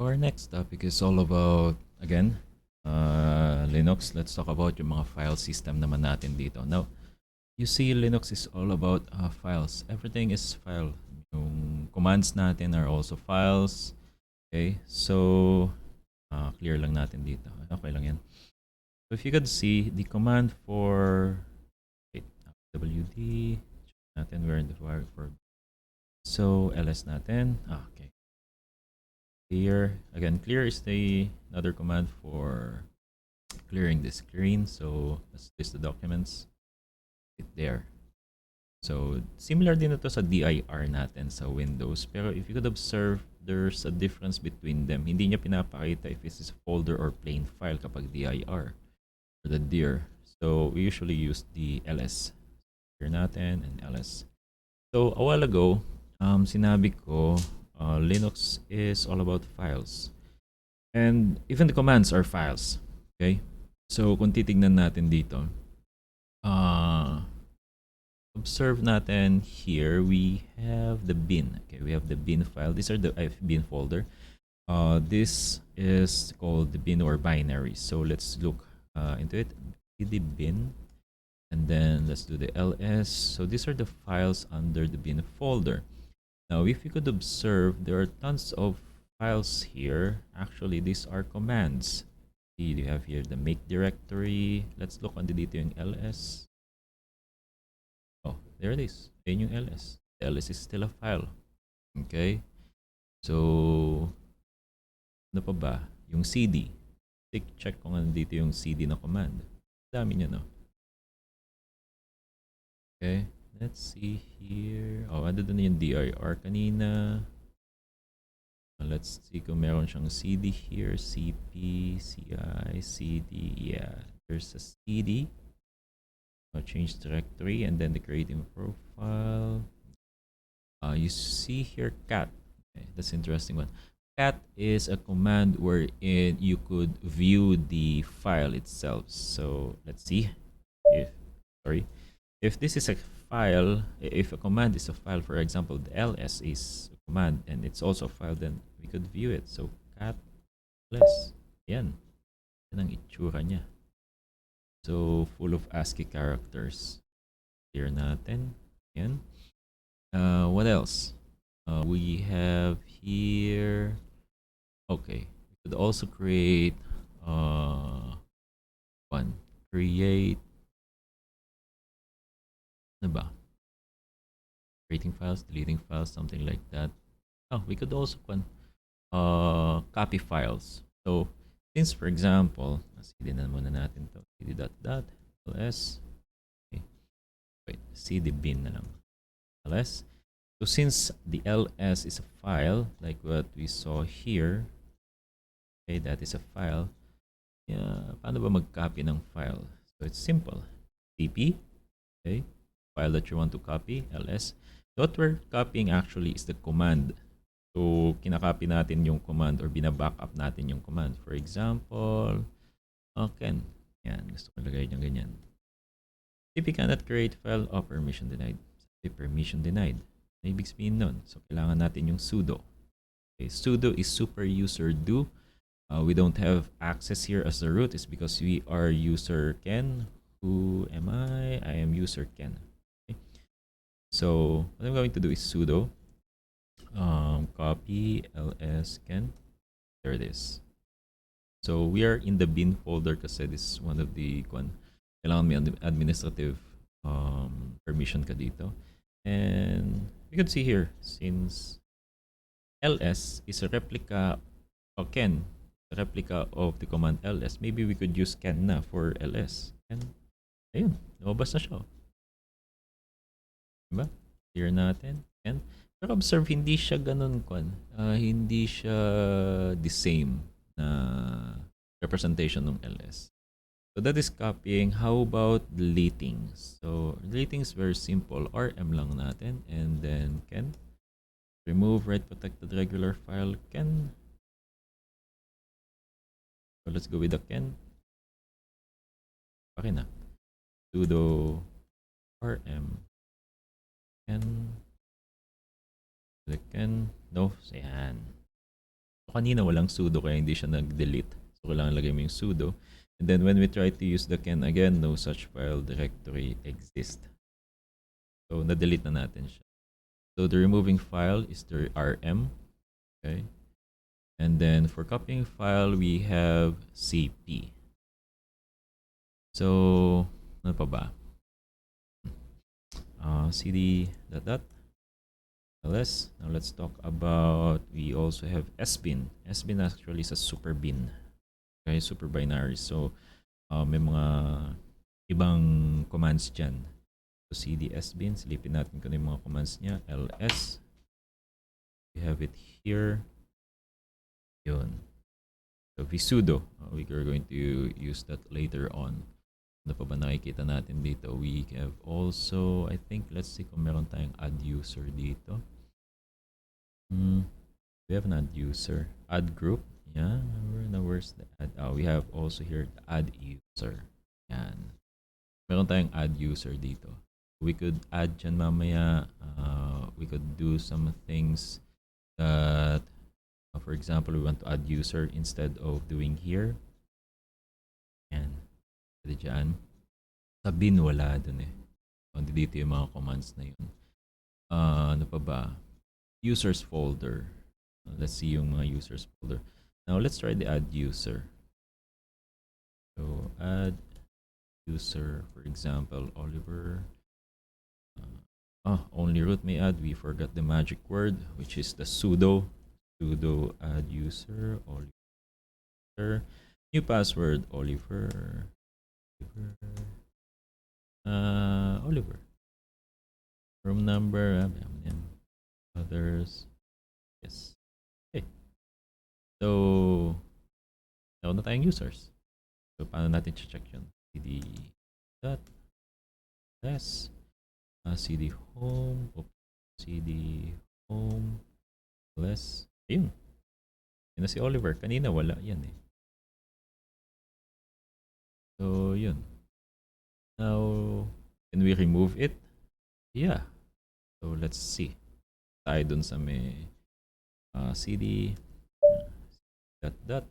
Our next topic is all about, again, Linux. Let's talk about yung mga file system naman natin dito. Now, you see Linux is all about files. Everything is file. Yung commands natin are also files. Okay, so clear lang natin dito. Okay lang yan. So if you could see the command for wd, check natin where in the file for. So ls natin. Okay. Clear. Again, clear is the another command for clearing the screen. So let's list the documents. It there. So similar din ito sa dir natin sa Windows. Pero if you could observe, there's a difference between them. Hindi niya pinapakita if this is a folder or plain file kapag dir or the dir. So we usually use the ls. Clear natin and ls. So a while ago, sinabi ko, Linux is all about files. And even the commands are files. Okay? So kung titignan natin dito, observe natin here, we have the bin. Okay, we have the bin file. These are the bin folder. This is called the bin or binary. So let's look into it. The bin. And then let's do the ls. So these are the files under the bin folder. Now, if you could observe, there are tons of files here. Actually, these are commands. See, you have here the make directory. Let's look on the dito yung ls. Oh, there it is. Ayun yung ls. The ls is still a file. Okay? So, ano pa ba? Yung cd. Check kung ano dito yung cd na command. Dami niya, no? Okay? Let's see here. Oh, ano doon yung dir kanina. Let's see kung meron siyang cd here. cp, ci, cd. Yeah, there's a cd. I'll change directory and then the creating profile. You see here cat. Okay, that's interesting one. Cat is a command wherein you could view the file itself. So let's see. If this is a file, if a command is a file, for example, the ls is a command and it's also a file, then we could view it. So cat ls. Yan. Yan ang itsura niya. So full of ASCII characters. Clear natin. Yan. What else? We have here. Okay. We could also create create ba? Creating files, deleting files, something like that. Oh, we could also copy files. So, since for example, cd na muna natin to. cd dot ls. Okay. Wait, cd bin na lang. ls. So, since the ls is a file, like what we saw here, okay, that is a file. Yeah, paano ba mag-copy ng file? So, it's simple. cp, okay, file that you want to copy, ls. What we're copying actually is the command. So, kinakopy natin yung command or binabackup natin yung command. For example, Ken. Yan, gusto ko lagay niyang ganyan. If you cannot create file, permission denied. Permission denied. Ano ibig sabihin nun? So, kailangan natin yung sudo. Okay, sudo is super user do. We don't have access here as the root. It's because we are user Ken. Who am I? I am user Ken. Okay. So, what I'm going to do is sudo copy ls Ken. There it is. So we are in the bin folder kasi this is one of the kailangan may administrative permission ka dito. And you can see here, since ls is a replica of Ken, a replica of the command ls, maybe we could use Ken na for ls. And ayun, lumabas na siya. Diba? Clear natin. Ken. Pero observe, hindi siya ganun hindi siya the same na representation ng ls. So that is copying. How about deleting? So deleting is very simple. rm lang natin and then Ken. Remove write protected regular file Ken. So let's go with the Ken. Okay na. Sudo rm Ken. The Ken. No, so yan. Kanina walang sudo kaya hindi siya nag-delete. So, kailangan lagay mo yung sudo. And then when we try to use the can again, no such file directory exists. So, na-delete na natin siya. So, the removing file is the rm. Okay. And then for copying file, we have cp. So, ano pa ba? cd dot ls. Now let's talk about, we also have sbin. Sbin actually is a super bin. Okay, super binary. So, may mga ibang commands dyan. So, cd sbin, silipin natin kung ano yung mga commands niya. ls. We have it here. Yun. So, vsudo. We are going to use that later on. Ano pa ba nakikita natin dito? We have also, I think, let's see kung meron tayong add user dito. We have an add user. Add group. Yeah, where's the add? We have also here the add user. Yan. Meron tayong add user dito. We could add dyan mamaya. We could do some things that, for example, we want to add user instead of doing here. Yan. Pwede dyan. Sa bin, wala dun eh. Hindi dito yung mga commands na yun. Ano pa ba? Users folder. Let's see yung mga users folder. Now, let's try the add user. So, add user, for example, Oliver. Only root may add. We forgot the magic word, which is the sudo. Sudo add user, Oliver. New password, Oliver. Oliver. Room number, others. Yes. Okay. So, meron na tayong users. So, paano natin check yun? cd dot s cd home, cd home less. Ayun. Yun na si Oliver. Kanina wala yan eh. So, yun. Now, can we remove it? Yeah. So, let's see. Tayo dun sa may cd dot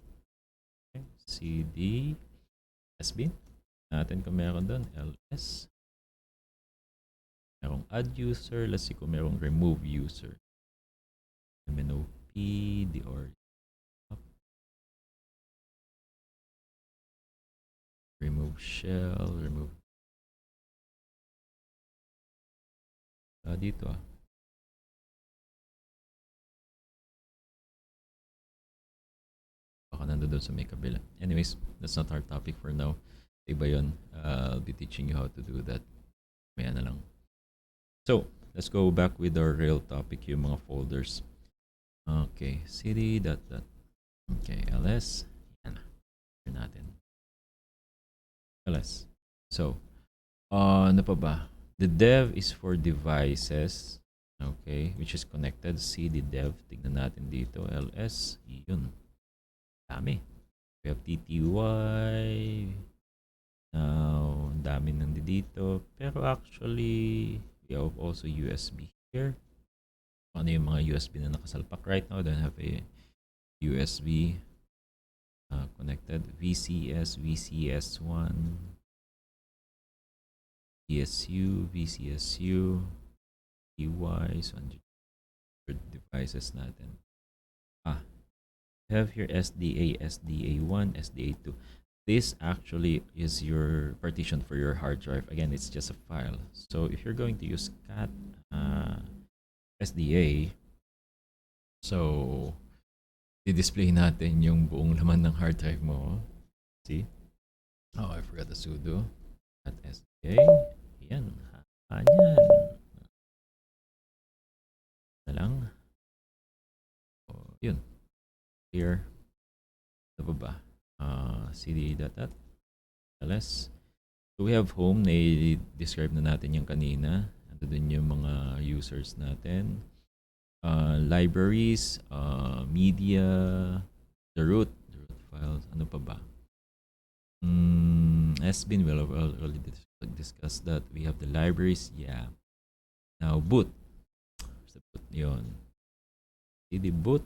okay. cd sbin. Natin kung meron dun. ls. Merong add user. Let's see kung merong remove user. MNOP, the or remove shell, remove dito baka nandun sa may kabila. Anyways, that's not our topic for now. Iba yun. I'll be teaching you how to do that. Maya na lang. So, let's go back with our real topic, yung mga folders. Okay, cd dot. Okay, ls. Yan. Here natin. ls. So, ano pa ba? The dev is for devices. Okay, which is connected. cd dev. Tignan natin dito. ls. Yun. Dami. We have tty. Now, dami nandito. Pero actually, we have also USB here. Ano yung mga USB na nakasalpak right now? Don't have a USB connected. VCS, VCS1, VSU, VCSU, DY, so devices natin. Have here SDA, SDA1, SDA2. This actually is your partition for your hard drive. Again, it's just a file. So if you're going to use cat SDA, so i-display natin yung buong laman ng hard drive mo. See? Oh, I forgot the sudo. Cat SDA. Yan. Yan. Na lang. Oh, yun. Here. Ano ba ba? cd dot ls. So we have home, na-describe na natin yung kanina. Ando dun yung mga users natin. Libraries, media, the root files, ano pa ba? Sbin, we'll already discussed that. We have the libraries, yeah. Now, boot. Where's the boot? Yun. cd boot.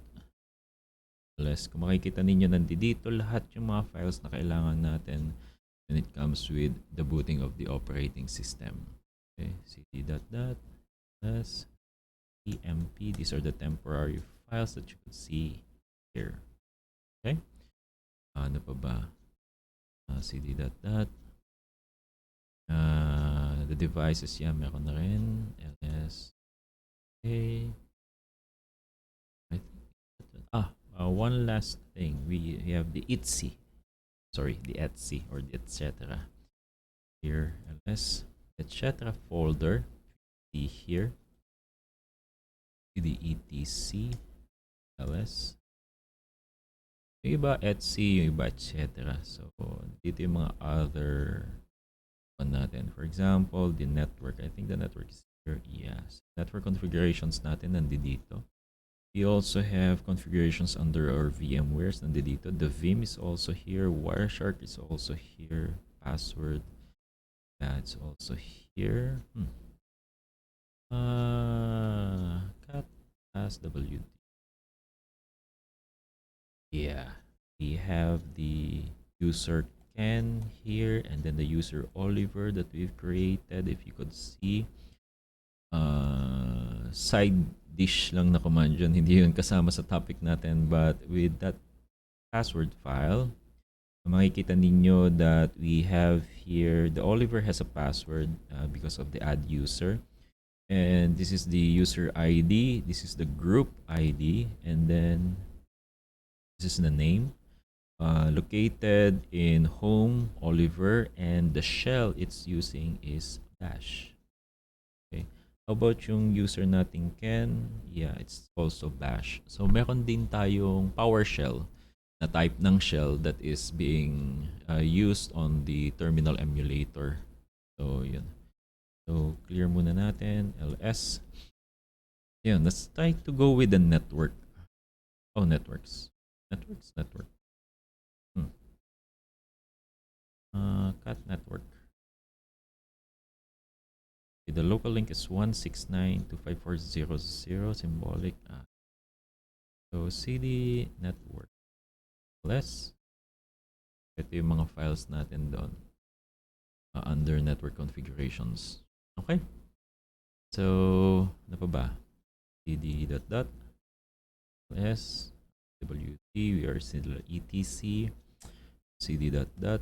ls. Kung makikita ninyo, nandito lahat yung mga files na kailangan natin when it comes with the booting of the operating system. Okay, cd dot dot ls emp. These are the temporary files that you could see here. Okay, ano pa ba? Cd dot dot the devices, yan, meron na rin. ls. Okay. One last thing. We have the etsy. Sorry, the etsy or the etc. Here, ls etc. folder. See here. The etc. ls. Yung iba etsy, yung iba etc. So, dito yung mga other one natin. For example, the network. I think the network is here. Yes. Network configurations natin nandito. We also have configurations under our VMwares nandito. The Vim is also here. Wireshark is also here. Password. That's also here. Cat SWD. Yeah. We have the user Ken here and then the user Oliver that we've created. If you could see, side dish lang na command yun. Hindi yun kasama sa topic natin. But with that password file, makikita ninyo that we have here, the Oliver has a password because of the add user. And this is the user ID. This is the group ID. And then this is the name. Located in home, Oliver, and the shell it's using is bash. Okay. How about yung user natin Ken? Yeah, it's also bash. So meron din tayong PowerShell na type ng shell that is being used on the terminal emulator. So yun. So clear muna natin ls. Yeah, let's try to go with the network. Oh, network. Cat network. Okay, the local link is 169.254.0.0 symbolic. So cd network ls. Ito yung mga files natin doon under network configurations. Okay. So, ano pa ba? cd dot dot ls wt. We are still etc. cd dot dot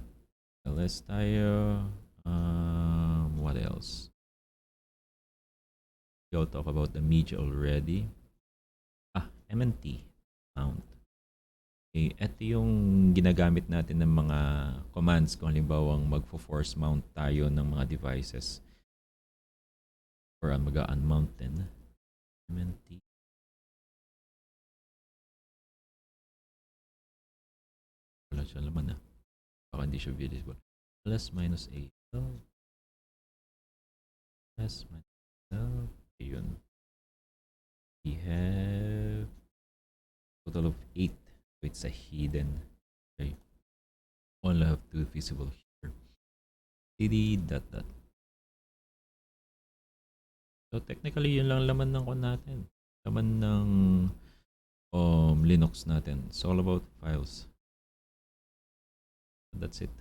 ls tayo. What else? We'll talk about the media already. MNT mount. Okay, ito yung ginagamit natin ng mga commands kung halimbawa magfo-force mount tayo ng mga devices or mag-unmount din. MNT. Wala siya laman na. Baka hindi siya visible. Plus minus A. Plus minus A. Ayun. We have total of 8. So it's a hidden. Okay. Only have 2 visible here. cd dot dot. So technically yun lang laman ng kon natin. Laman ng Linux natin. It's all about files. That's it.